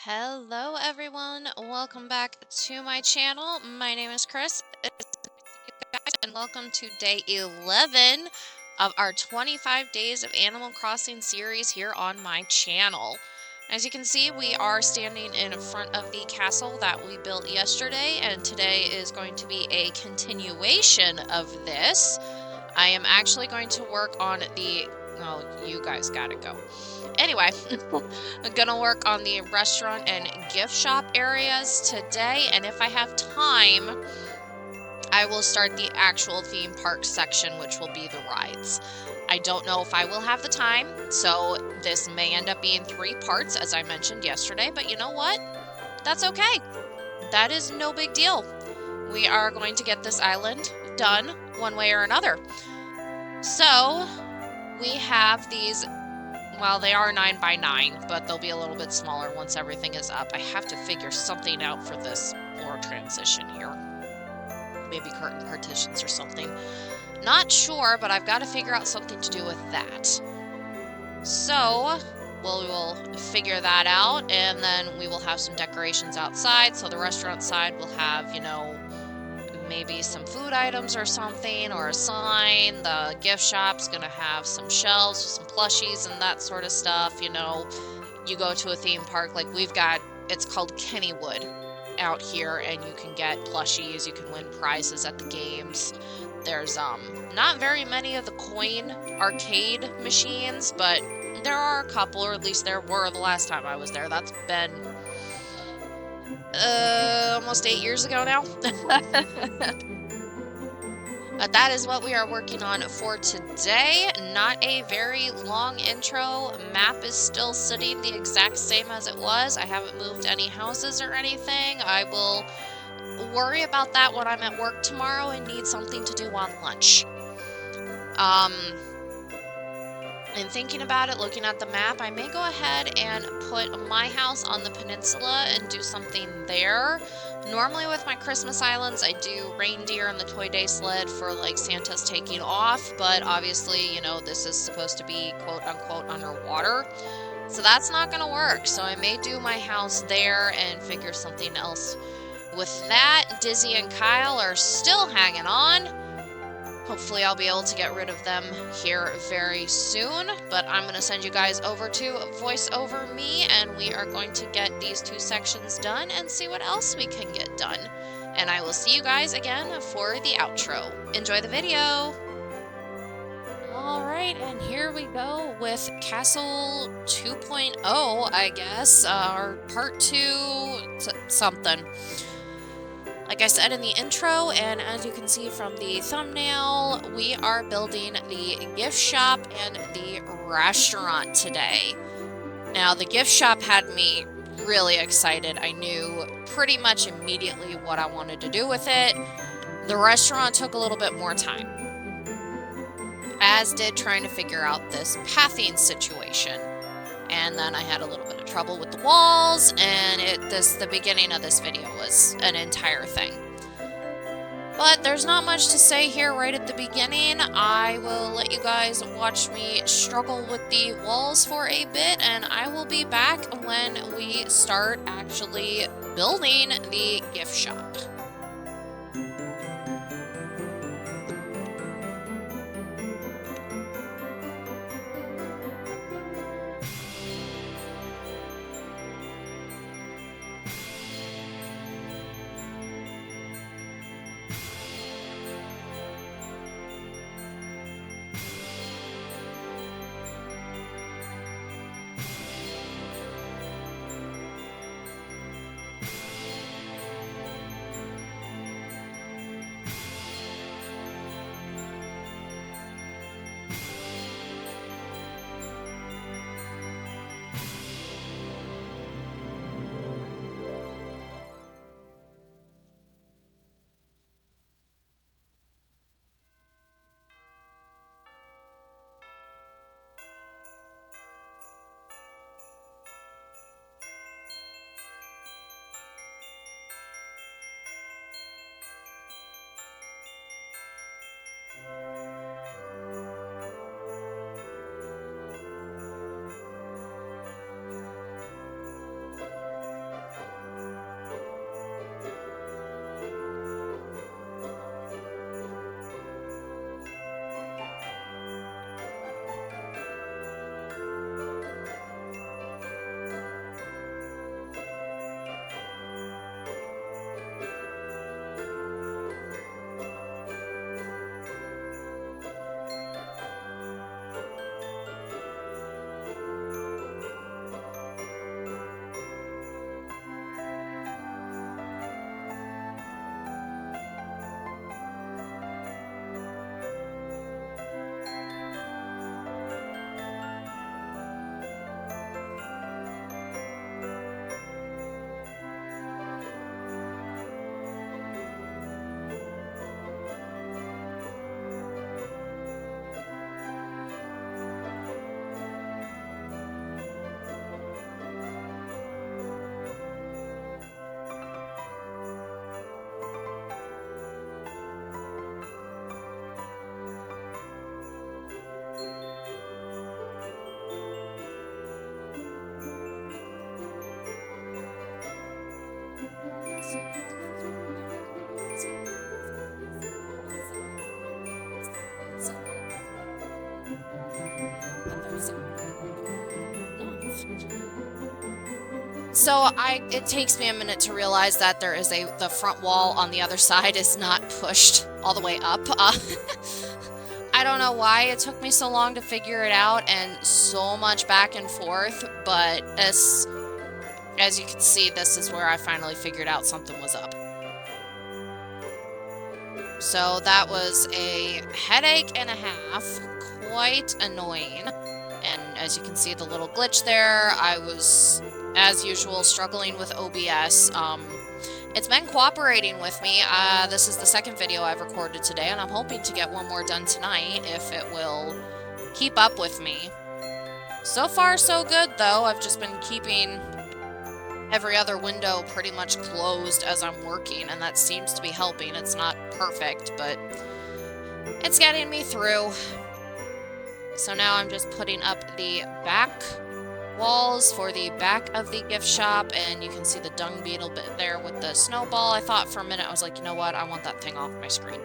Hello everyone, welcome back to my channel. My name is Chris. It's nice to see you guys, and welcome to day 11 of our 25 Days of Animal Crossing series here on my channel. As you can see, we are standing in front of the castle that we built yesterday, and today is going to be a continuation of this. I am actually going to work on the... Oh, you guys gotta go. Anyway, I'm gonna work on the restaurant and gift shop areas today, and if I have time, I will start the actual theme park section, which will be the rides. I don't know if I will have the time, so this may end up being 3 parts, as I mentioned yesterday, but you know what? That's okay. That is no big deal. We are going to get this island done one way or another. So, we have these... Well, they are 9 by 9, but they'll be a little bit smaller once everything is up. I have to figure something out for this floor transition here. Maybe curtain partitions or something. Not sure, but I've got to figure out something to do with that. So, we will figure that out, and then we will have some decorations outside. So the restaurant side will have, you know, maybe some food items or something, or a sign. The gift shop's gonna have some shelves with some plushies and that sort of stuff. You know, you go to a theme park like we've got, it's called Kennywood out here, and you can get plushies, you can win prizes at the games. There's not very many of the coin arcade machines, but there are a couple, or at least there were the last time I was there. That's been almost 8 years ago now. That is what we are working on for today. Not a very long intro. Map is still sitting the exact same as it was. I haven't moved any houses or anything. I will worry about that when I'm at work tomorrow and need something to do on lunch. And thinking about it, looking at the map, I may go ahead and put my house on the peninsula and do something there. Normally with my Christmas islands, I do reindeer and the Toy Day sled for like Santa's taking off, but obviously, you know, this is supposed to be quote-unquote underwater, so that's not gonna work. So I may do my house there and figure something else with that. Dizzy and Kyle are still hanging on. Hopefully I'll be able to get rid of them here very soon, but I'm going to send you guys over to Voice Over Me, and we are going to get these 2 sections done and see what else we can get done. And I will see you guys again for the outro. Enjoy the video! Alright, and here we go with Castle 2.0, I guess, or Part 2 something. Like I said in the intro, and as you can see from the thumbnail, we are building the gift shop and the restaurant today. Now, the gift shop had me really excited. I knew pretty much immediately what I wanted to do with it. The restaurant took a little bit more time, as did trying to figure out this pathing situation. And then I had a little bit of trouble with the walls, and the beginning of this video was an entire thing. But there's not much to say here right at the beginning. I will let you guys watch me struggle with the walls for a bit, and I will be back when we start actually building the gift shop. So it takes me a minute to realize that there is the front wall on the other side is not pushed all the way up. I don't know why it took me so long to figure it out and so much back and forth, but as you can see, this is where I finally figured out something was up. So that was a headache and a half, quite annoying. And as you can see, the little glitch there, I was, as usual, struggling with OBS. It's been cooperating with me. This is the second video I've recorded today, and I'm hoping to get one more done tonight if it will keep up with me. So far, so good, though. I've just been keeping every other window pretty much closed as I'm working, and that seems to be helping. It's not perfect, but it's getting me through. So now I'm just putting up the back walls for the back of the gift shop, and you can see the dung beetle bit there with the snowball. I thought for a minute, I was like, you know what, I want that thing off my screen.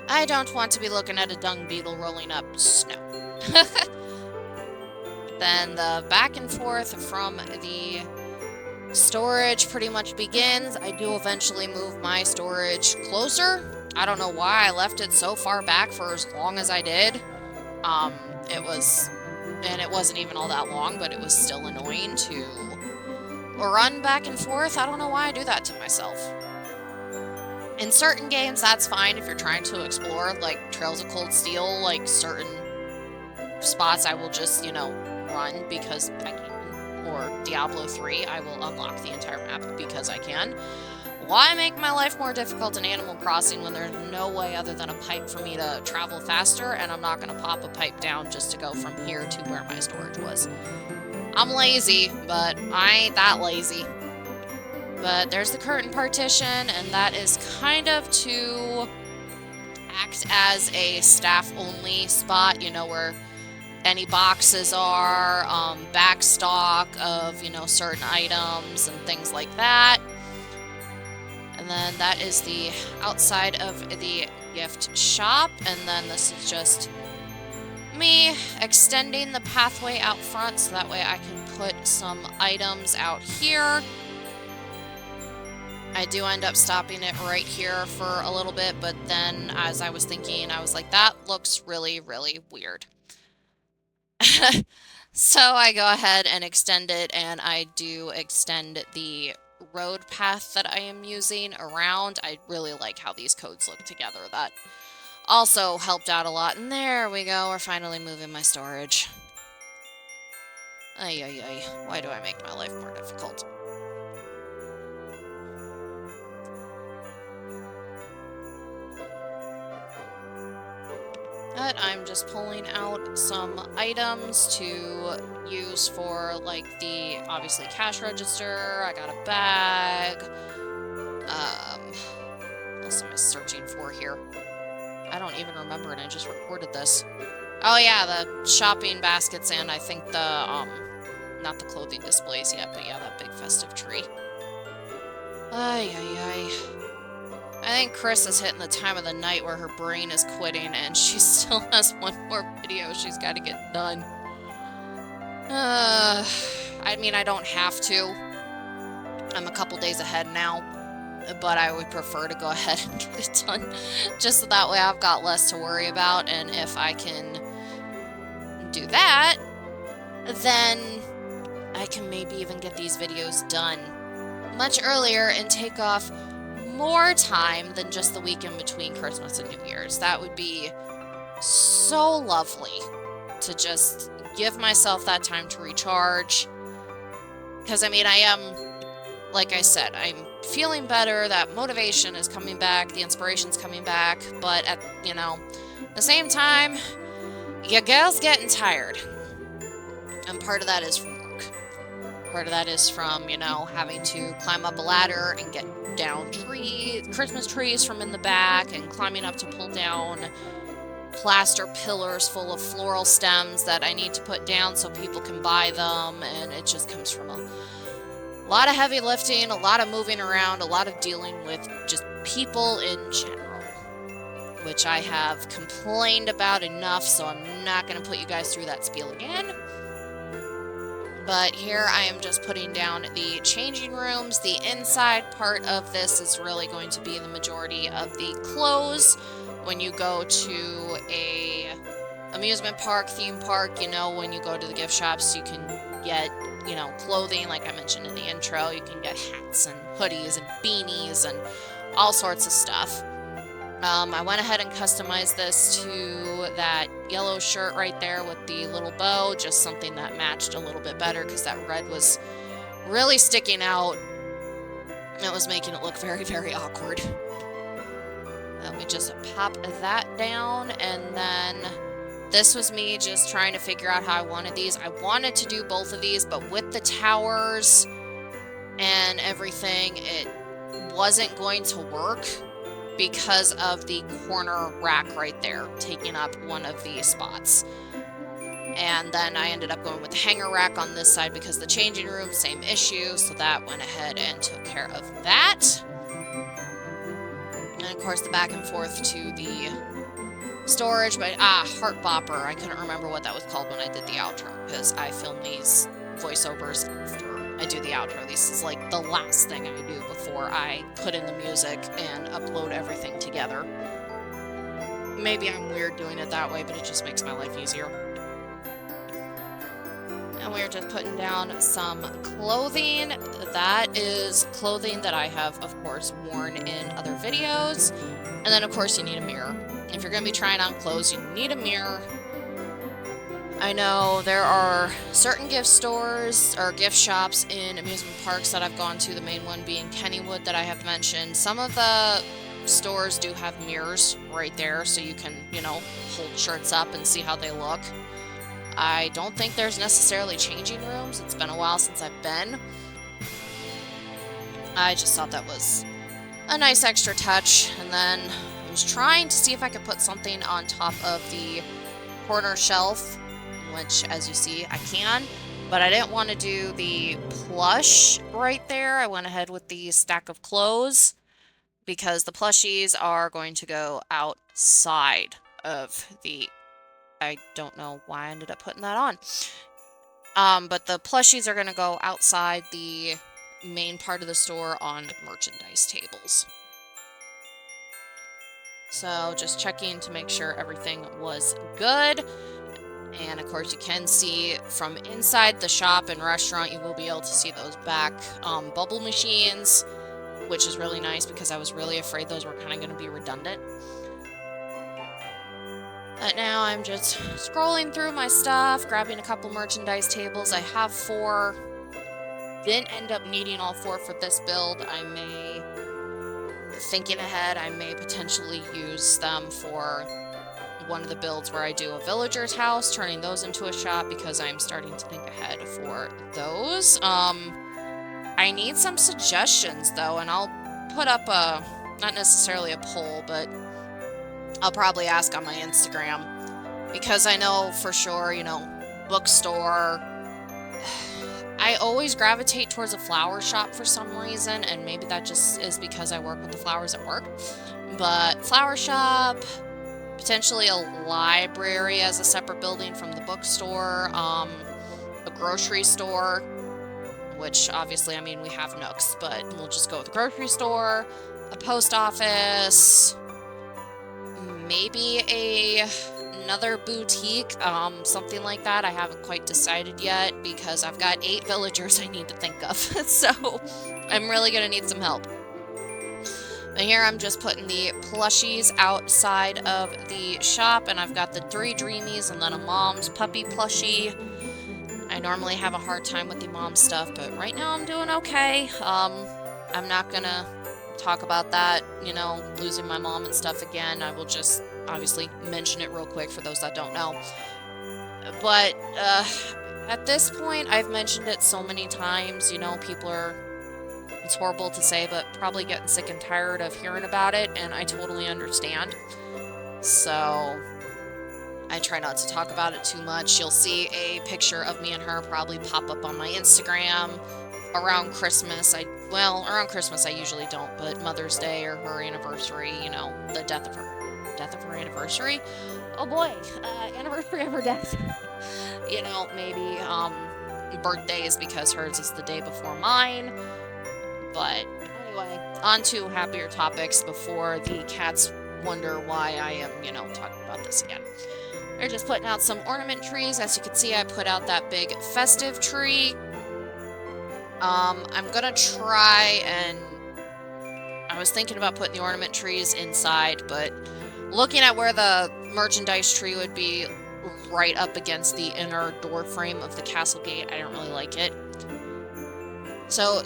I don't want to be looking at a dung beetle rolling up snow. Then the back and forth from the storage pretty much begins. I do eventually move my storage closer. I don't know why I left it so far back for as long as I did. It wasn't even all that long, but it was still annoying to run back and forth. I don't know why I do that to myself. In certain games, that's fine if you're trying to explore, like Trails of Cold Steel, like certain spots I will just, you know, run because I can. Or Diablo 3, I will unlock the entire map because I can. Why make my life more difficult in Animal Crossing when there's no way other than a pipe for me to travel faster, and I'm not going to pop a pipe down just to go from here to where my storage was. I'm lazy, but I ain't that lazy. But there's the curtain partition, and that is kind of to act as a staff-only spot, you know, where any boxes are, back stock of, you know, certain items and things like that. And then that is the outside of the gift shop, and then this is just me extending the pathway out front so that way I can put some items out here. I do end up stopping it right here for a little bit, but then as I was thinking, I was like, that looks really, really weird. So I go ahead and extend it, and I do extend the road path that I am using around. I really like how these codes look together. That also helped out a lot. And there we go. We're finally moving my storage. Ay, ay, ay. Why do I make my life more difficult? But I'm just pulling out some items to use for, like, the, obviously, cash register. I got a bag. What else am I searching for here? I don't even remember, and I just recorded this. Oh, yeah, the shopping baskets and I think the, not the clothing displays yet, but yeah, that big festive tree. Ay, ay, ay. I think Chris is hitting the time of the night where her brain is quitting and she still has one more video she's got to get done. I mean, I don't have to. I'm a couple days ahead now, but I would prefer to go ahead and get it done just so that way I've got less to worry about, and if I can do that, then I can maybe even get these videos done much earlier and take off more time than just the weekend between Christmas and New Year's. That would be so lovely to just give myself that time to recharge. Because, I mean, I am, like I said, I'm feeling better, that motivation is coming back, the inspiration's coming back, but at, you know, the same time, your girl's getting tired. And part of that is from work. Part of that is from, you know, having to climb up a ladder and get down Christmas trees from in the back, and climbing up to pull down plaster pillars full of floral stems that I need to put down so people can buy them, and it just comes from A lot of heavy lifting, a lot of moving around, a lot of dealing with just people in general, which I have complained about enough, so I'm not going to put you guys through that spiel again. But here I am just putting down the changing rooms. The inside part of this is really going to be the majority of the clothes. When you go to a amusement park, theme park, you know, when you go to the gift shops, you can get, you know, clothing, like I mentioned in the intro. You can get hats and hoodies and beanies and all sorts of stuff. I went ahead and customized this to that yellow shirt right there with the little bow, just something that matched a little bit better because that red was really sticking out. It was making it look very, very awkward. Let me just pop that down, and then this was me just trying to figure out how I wanted these. I wanted to do both of these, but with the towers and everything, it wasn't going to work because of the corner rack right there taking up one of the spots. And then I ended up going with the hanger rack on this side because the changing room, same issue, so that went ahead and took care of that. And of course the back and forth to the storage, but Heart Bopper, I couldn't remember what that was called when I did the outro because I film these voiceovers after I do the outro. This is like the last thing I do before I put in the music and upload everything together. Maybe I'm weird doing it that way, but it just makes my life easier. And we're just putting down some clothing. That is clothing that I have, of course, worn in other videos. And then, of course, you need a mirror. If you're going to be trying on clothes, you need a mirror. I know there are certain gift stores or gift shops in amusement parks that I've gone to, the main one being Kennywood that I have mentioned. Some of the stores do have mirrors right there so you can, you know, hold shirts up and see how they look. I don't think there's necessarily changing rooms. It's been a while since I've been. I just thought that was a nice extra touch. And then I was trying to see if I could put something on top of the corner shelf, which, as you see, I can, but I didn't want to do the plush right there. I went ahead with the stack of clothes because the plushies are going to go outside of the... I don't know why I ended up putting that on. But the plushies are going to go outside the main part of the store on merchandise tables. So just checking to make sure everything was good. And of course you can see from inside the shop and restaurant, you will be able to see those back bubble machines, which is really nice because I was really afraid those were kind of going to be redundant. But now I'm just scrolling through my stuff, grabbing a couple merchandise tables. I have 4. Didn't end up needing all 4 for this build. I may, thinking ahead, I may potentially use them for one of the builds where I do a villager's house, turning those into a shop because I'm starting to think ahead for those. I need some suggestions though, and I'll put up a, not necessarily a poll, but I'll probably ask on my Instagram because I know for sure, you know, bookstore, I always gravitate towards a flower shop for some reason, and maybe that just is because I work with the flowers at work, but flower shop, potentially a library as a separate building from the bookstore, a grocery store, which obviously, I mean, we have Nooks, but we'll just go with the grocery store, a post office, maybe another boutique, something like that. I haven't quite decided yet because I've got 8 villagers I need to think of, so I'm really gonna need some help. But here I'm just putting the plushies outside of the shop, and I've got the 3 Dreamies and then a mom's puppy plushie. I normally have a hard time with the mom stuff, but right now I'm doing okay. I'm not gonna talk about that, you know, losing my mom and stuff again. I will just obviously mention it real quick for those that don't know. But at this point, I've mentioned it so many times, you know, people are, it's horrible to say, but probably getting sick and tired of hearing about it, and I totally understand. So I try not to talk about it too much. You'll see a picture of me and her probably pop up on my Instagram around Christmas. Well, around Christmas I usually don't, but Mother's Day or her anniversary, you know, the death of her anniversary. Oh boy, anniversary of her death. You know, maybe birthdays, because hers is the day before mine. But anyway, on to happier topics before the cats wonder why I am, you know, talking about this again. We're just putting out some ornament trees. As you can see, I put out that big festive tree. I'm gonna try, and I was thinking about putting the ornament trees inside, but looking at where the merchandise tree would be right up against the inner door frame of the castle gate, I don't really like it. So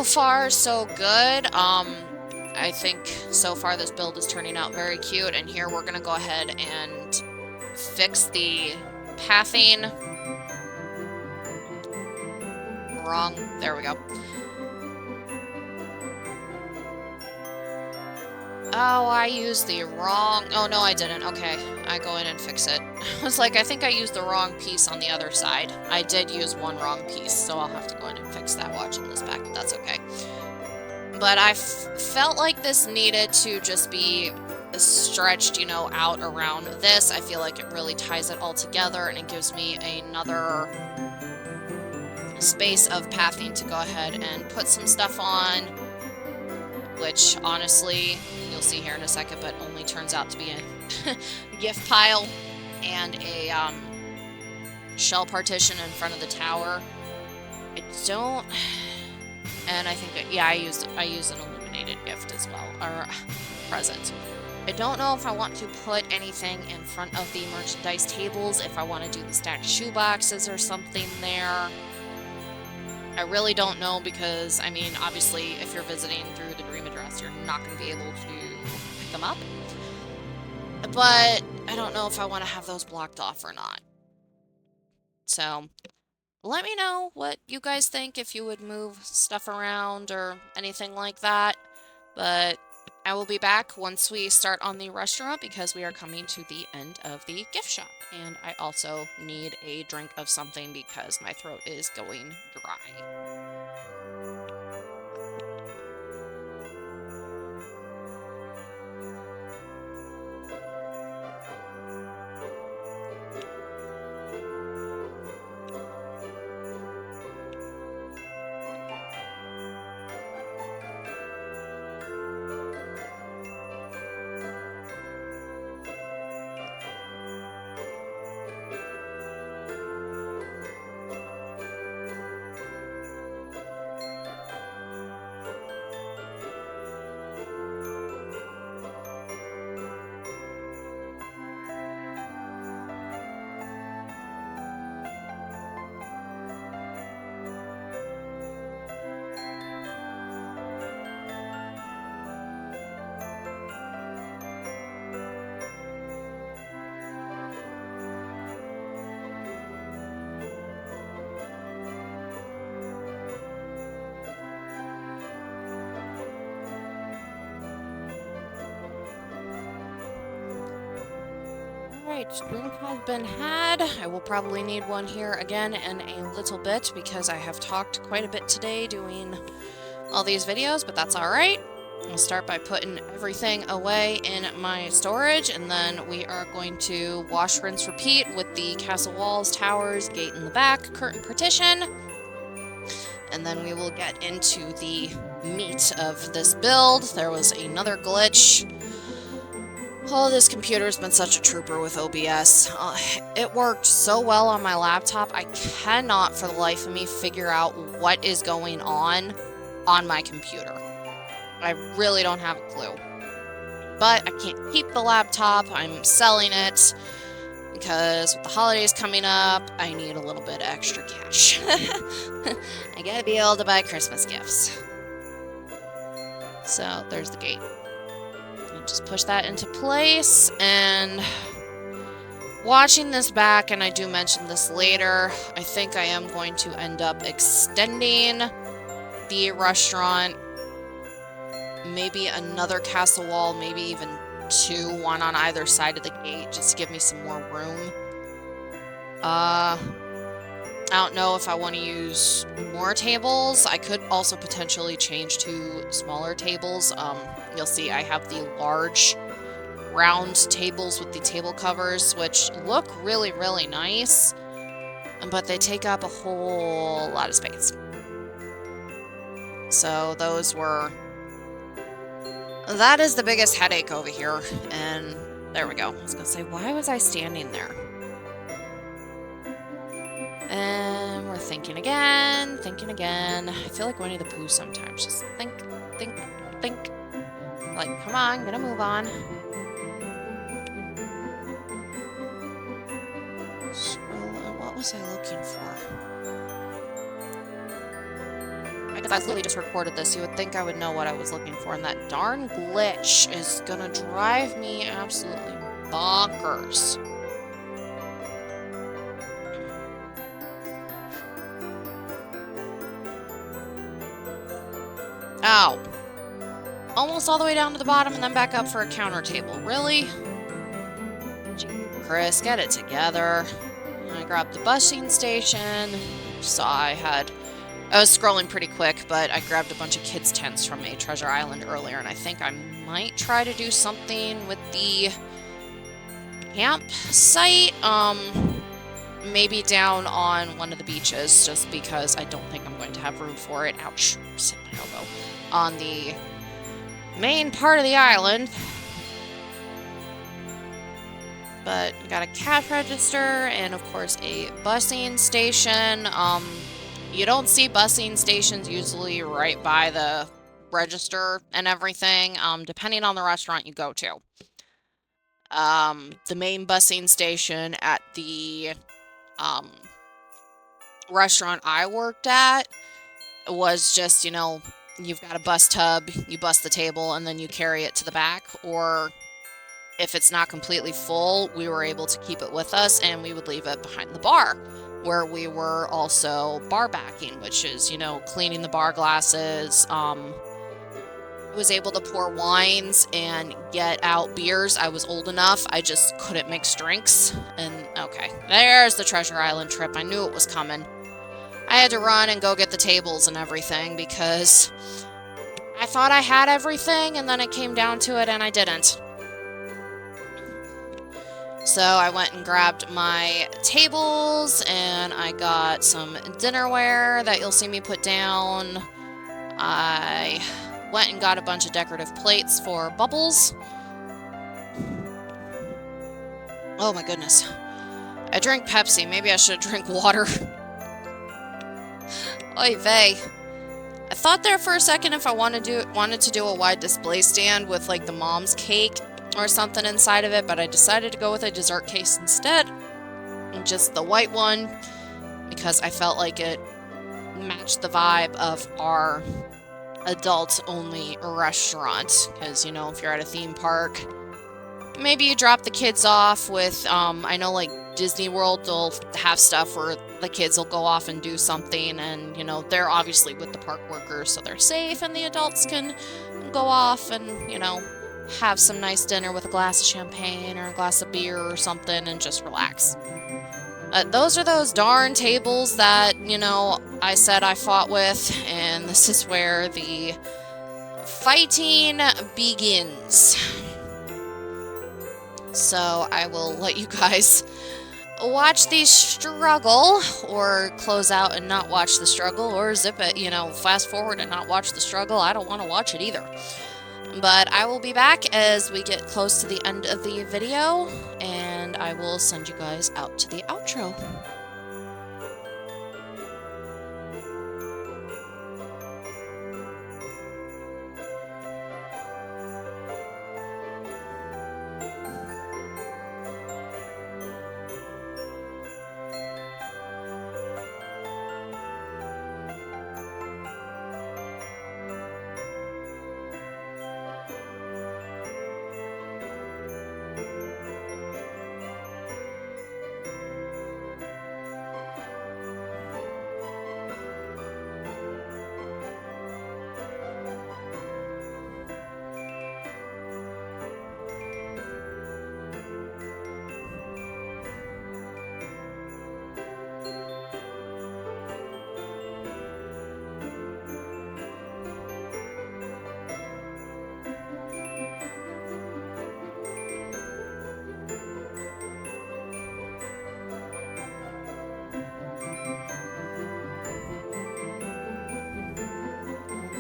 far, so good. I think so far this build is turning out very cute, and here we're gonna go ahead and fix the pathing. Wrong. There we go. Oh, I used the wrong... Oh, no, I didn't. Okay, I go in and fix it. I was like, I think I used the wrong piece on the other side. I did use one wrong piece, so I'll have to go in and fix that watching this back, but that's okay. But I felt like this needed to just be stretched, you know, out around this. I feel like it really ties it all together, and it gives me another space of pathing to go ahead and put some stuff on, which honestly, you'll see here in a second, but only turns out to be a gift pile and a shell partition in front of the tower. I don't... And I think that, yeah, I used an illuminated gift as well, or present. I don't know if I want to put anything in front of the merchandise tables, if I want to do the stacked shoe boxes or something there. I really don't know, because, I mean, obviously, if you're visiting through the dream address, you're not going to be able to pick them up. But I don't know if I want to have those blocked off or not. So... let me know what you guys think, if you would move stuff around or anything like that. But I will be back once we start on the restaurant, because we are coming to the end of the gift shop. And I also need a drink of something because my throat is going dry. Alright, drink has been had. I will probably need one here again in a little bit, because I have talked quite a bit today doing all these videos, but that's alright. I'll start by putting everything away in my storage, and then we are going to wash, rinse, repeat with the castle walls, towers, gate in the back, curtain partition, and then we will get into the meat of this build. There was another glitch. Oh, this computer's been such a trooper with OBS. It worked so well on my laptop. I cannot for the life of me figure out what is going on my computer. I really don't have a clue. But I can't keep the laptop. I'm selling it because with the holidays coming up, I need a little bit of extra cash. I gotta be able to buy Christmas gifts. So there's the gate. Just push that into place, and watching this back, and I do mention this later, I think I am going to end up extending the restaurant, maybe another castle wall, maybe even two, one on either side of the gate, just to give me some more room. I don't know if I want to use more tables. I could also potentially change to smaller tables. You'll see I have the large round tables with the table covers, which look really, really nice, but they take up a whole lot of space. So those were... That is the biggest headache over here, and there we go. I was gonna say, why was I standing there? And we're thinking again, thinking again. I feel like Winnie the Pooh sometimes. Just think, think, think. Like, come on, gonna move on. What was I looking for? Because I literally just recorded this, you would think I would know what I was looking for, and that darn glitch is gonna drive me absolutely bonkers. Ow. Almost all the way down to the bottom and then back up for a counter table. Really? Chris, get it together. I grabbed the busing station. Saw I was scrolling pretty quick, but I grabbed a bunch of kids' tents from a Treasure Island earlier, and I think I might try to do something with the campsite. Maybe down on one of the beaches, just because I don't think I'm going to have room for it. Ouch. Sit my elbow. On the main part of the island. But we got a cash register and of course a busing station. You don't see busing stations usually right by the register and everything, depending on the restaurant you go to. The main busing station at the restaurant I worked at was just, you know, you've got a bus tub, you bus the table, and then you carry it to the back. Or if it's not completely full, we were able to keep it with us, and we would leave it behind the bar, where we were also bar backing, which is, you know, cleaning the bar glasses. Was able to pour wines and get out beers. I was old enough, I just couldn't mix drinks. And okay, there's the Treasure Island trip. I knew it was coming. I had to run and go get the tables and everything because I thought I had everything, and then it came down to it and I didn't. So I went and grabbed my tables, and I got some dinnerware that you'll see me put down. I went and got a bunch of decorative plates for Bubbles. Oh my goodness. I drank Pepsi. Maybe I should drink water. Oy vey. I thought there for a second if I wanted to do a wide display stand with like the mom's cake or something inside of it, but I decided to go with a dessert case instead. And just the white one, because I felt like it matched the vibe of our adult-only restaurant. Because, you know, if you're at a theme park, maybe you drop the kids off with, I know like Disney World, they'll have stuff where the kids will go off and do something, and, you know, they're obviously with the park workers, so they're safe, and the adults can go off and, you know, have some nice dinner with a glass of champagne or a glass of beer or something and just relax. Those are those darn tables that, you know, I said I fought with, and this is where the fighting begins. So I will let you guys watch the struggle, or close out and not watch the struggle, or zip it, you know, fast forward and not watch the struggle. I don't want to watch it either. But I will be back as we get close to the end of the video, and I will send you guys out to the outro.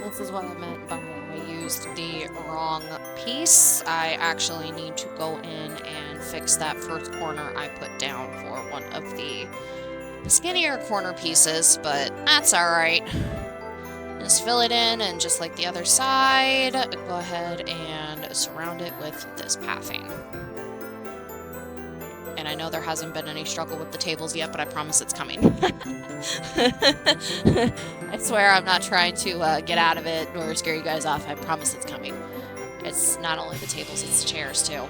this is what I meant by I used the wrong piece. I actually need to go in and fix that first corner I put down for one of the skinnier corner pieces, but that's alright. Just fill it in, and just like the other side, go ahead and surround it with this pathing. And I know there hasn't been any struggle with the tables yet, but I promise it's coming. I swear I'm not trying to get out of it or scare you guys off. I promise it's coming. It's not only the tables, it's the chairs too.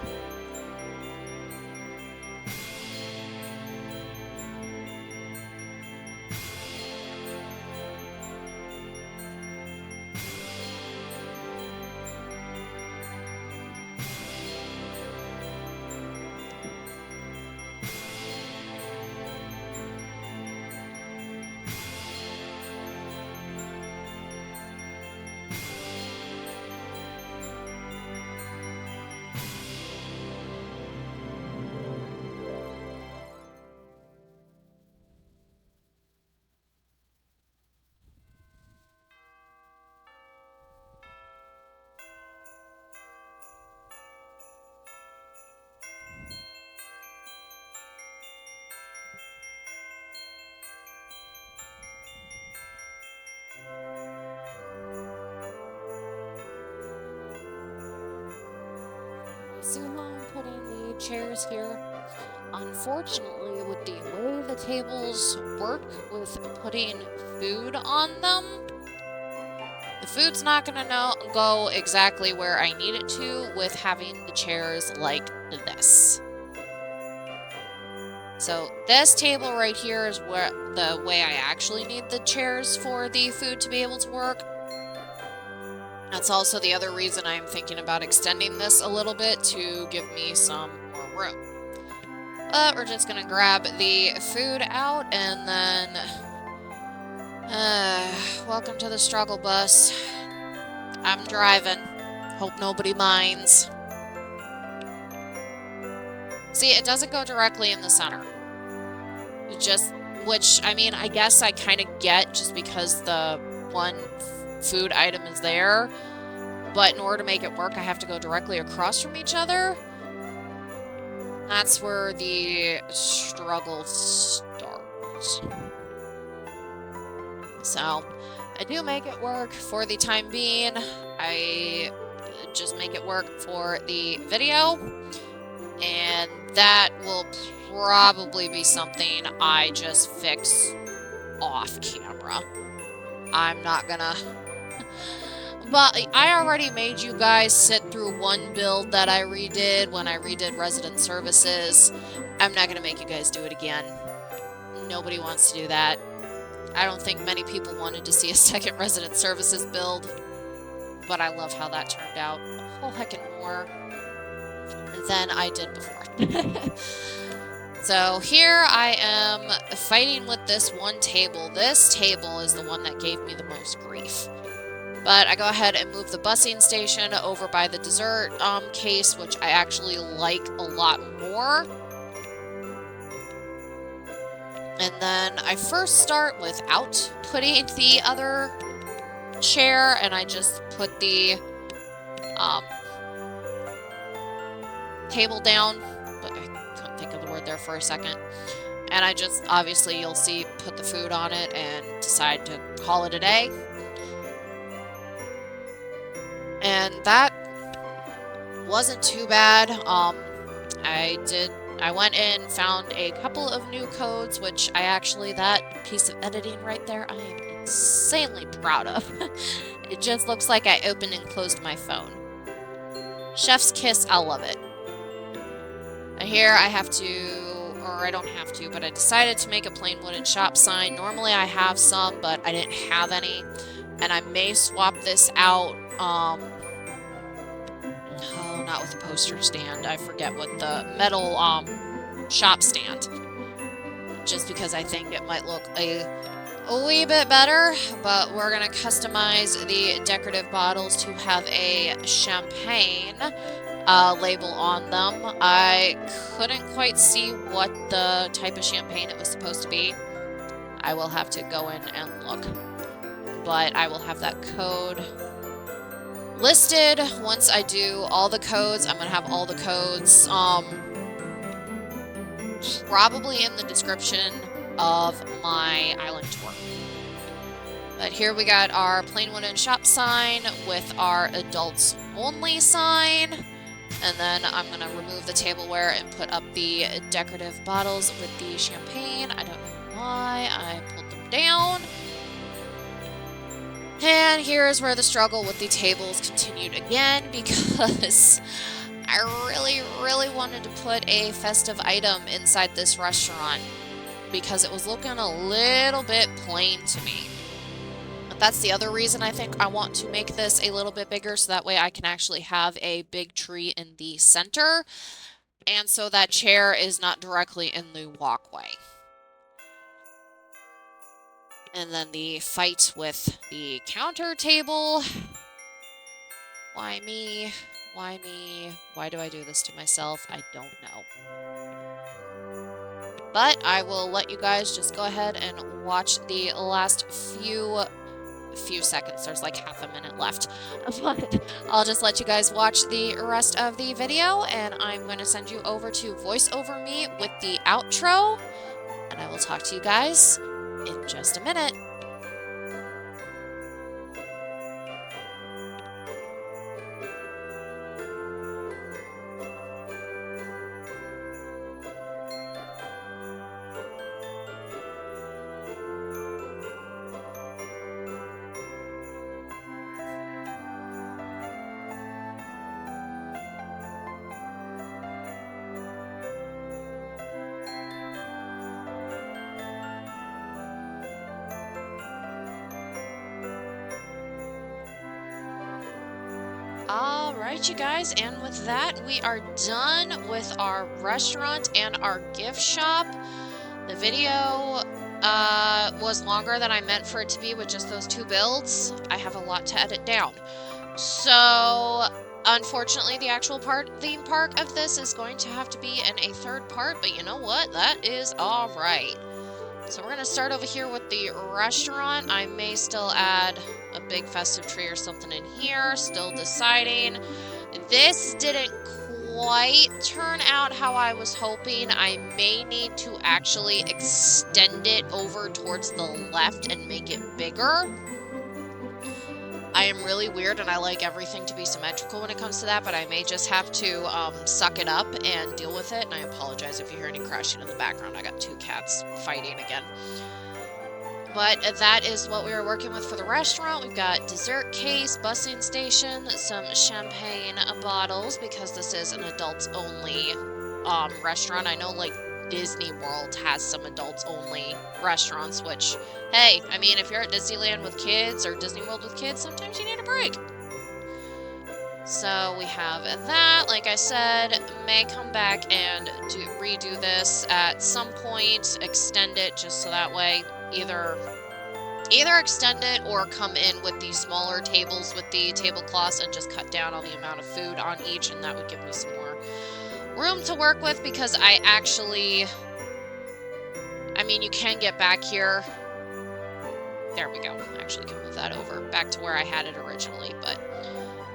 See how I'm putting the chairs here? Unfortunately, with the way the tables work with putting food on them, the food's not going to go exactly where I need it to with having the chairs like this. So this table right here is where the way I actually need the chairs for the food to be able to work. That's also the other reason I'm thinking about extending this a little bit to give me some more room. But we're just going to grab the food out, and then welcome to the struggle bus. I'm driving. Hope nobody minds. See, it doesn't go directly in the center. It just, which, I mean, I guess I kind of get just because the one food item is there, but in order to make it work, I have to go directly across from each other. That's where the struggle starts. So, I do make it work for the time being. I just make it work for the video, and that will probably be something I just fix off camera. I'm not gonna... But I already made you guys sit through one build that I redid when I redid Resident Services. I'm not going to make you guys do it again. Nobody wants to do that. I don't think many people wanted to see a second Resident Services build. But I love how that turned out a whole heckin' more than I did before. So here I am fighting with this one table. This table is the one that gave me the most grief. But I go ahead and move the busing station over by the dessert case, which I actually like a lot more. And then I first start without putting the other chair, and I just put the table down. But I couldn't think of the word there for a second. And I just, obviously, you'll see, put the food on it and decide to call it a day. And that wasn't too bad. I went in, found a couple of new codes, which that piece of editing right there, I am insanely proud of. It just looks like I opened and closed my phone. Chef's kiss, I love it. Here I have to, or I don't have to, but I decided to make a plain wooden shop sign. Normally I have some, but I didn't have any. And I may swap this out, not with a poster stand. I forget what the metal, shop stand. Just because I think it might look a wee bit better, but we're gonna customize the decorative bottles to have a champagne label on them. I couldn't quite see what the type of champagne it was supposed to be. I will have to go in and look. but I will have that code listed once I do all the codes. I'm gonna have all the codes probably in the description of my island tour. But here we got our plain wooden shop sign with our adults only sign. And then I'm going to remove the tableware and put up the decorative bottles with the champagne. I don't know why I pulled them down. And here's where the struggle with the tables continued again, because I really wanted to put a festive item inside this restaurant because it was looking a little bit plain to me. But that's the other reason I think I want to make this a little bit bigger, so that way I can actually have a big tree in the center, and so that chair is not directly in the walkway. And then the fight with the counter table. Why me? Why me? Why do I do this to myself? I don't know. But I will let you guys just go ahead and watch the last few seconds. There's like half a minute left. But I'll just let you guys watch the rest of the video, and I'm going to send you over to voice over me with the outro, and I will talk to you guys in just a minute. Alright, you guys, and with that, we are done with our restaurant and our gift shop. The video was longer than I meant for it to be with just those two builds. I have a lot to edit down. So, unfortunately, the actual theme park of this is going to have to be in a third part, but you know what? That is alright. So we're going to start over here with the restaurant. I may still add a big festive tree or something in here. Still deciding. This didn't quite turn out how I was hoping. I may need to actually extend it over towards the left and make it bigger. I am really weird and I like everything to be symmetrical when it comes to that, but I may just have to suck it up and deal with it. And I apologize if you hear any crashing in the background. I got two cats fighting again. But that is what we were working with for the restaurant. We've got dessert case, busing station, some champagne bottles, because this is an adults only restaurant. I know like Disney World has some adults only restaurants, which, hey, I mean, if you're at Disneyland with kids or Disney World with kids, sometimes you need a break. So we have that. Like I said, may come back and redo this at some point, extend it just so that way either extend it or come in with the smaller tables with the tablecloths and just cut down on the amount of food on each, and that would give me some more room to work with, because I mean, you can get back here. There we go. I actually can move that over back to where I had it originally, but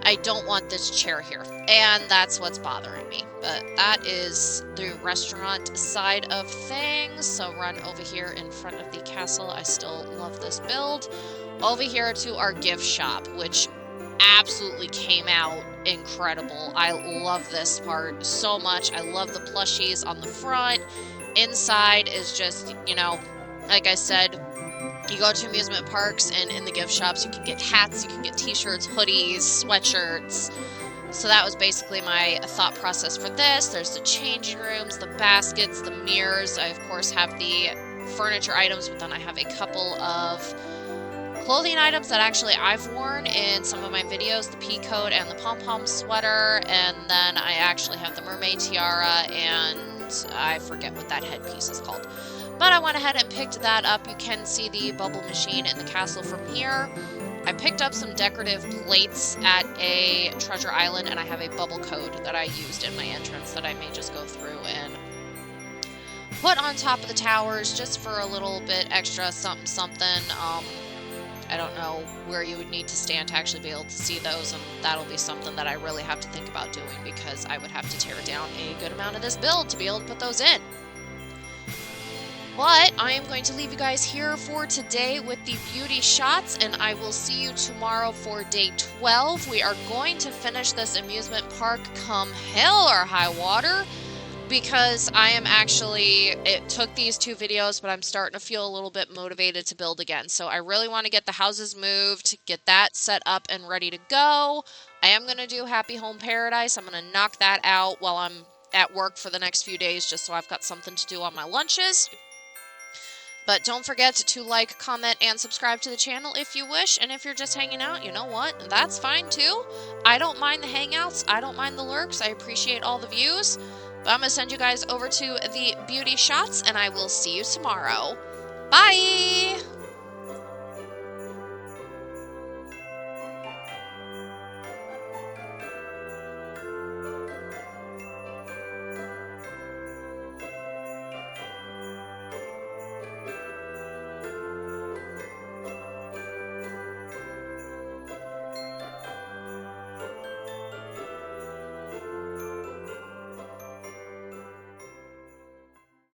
I don't want this chair here, and that's what's bothering me. But that is the restaurant side of things. So run over here in front of the castle. I still love this build. Over here to our gift shop, which absolutely came out incredible. I love this part so much. I love the plushies on the front. Inside is just, you know, like I said, you go to amusement parks and in the gift shops, you can get hats, you can get t-shirts, hoodies, sweatshirts. So that was basically my thought process for this. There's the changing rooms, the baskets, the mirrors. I, of course, have the furniture items, but then I have a couple of clothing items that actually I've worn in some of my videos, the pea coat and the pom-pom sweater, and then I actually have the mermaid tiara, and I forget what that headpiece is called. But I went ahead and picked that up. You can see the bubble machine in the castle from here. I picked up some decorative plates at a treasure island, and I have a bubble code that I used in my entrance that I may just go through and put on top of the towers just for a little bit extra something. I don't know where you would need to stand to actually be able to see those, and that'll be something that I really have to think about doing, because I would have to tear down a good amount of this build to be able to put those in. But I am going to leave you guys here for today with the beauty shots, and I will see you tomorrow for day 12. We are going to finish this amusement park come hell or high water, because I am actually, it took these 2 videos, but I'm starting to feel a little bit motivated to build again. So I really want to get the houses moved, get that set up and ready to go. I am going to do Happy Home Paradise. I'm going to knock that out while I'm at work for the next few days, just so I've got something to do on my lunches. But don't forget to like, comment, and subscribe to the channel if you wish. And if you're just hanging out, you know what? That's fine too. I don't mind the hangouts. I don't mind the lurks. I appreciate all the views. But I'm going to send you guys over to the beauty shots, and I will see you tomorrow. Bye!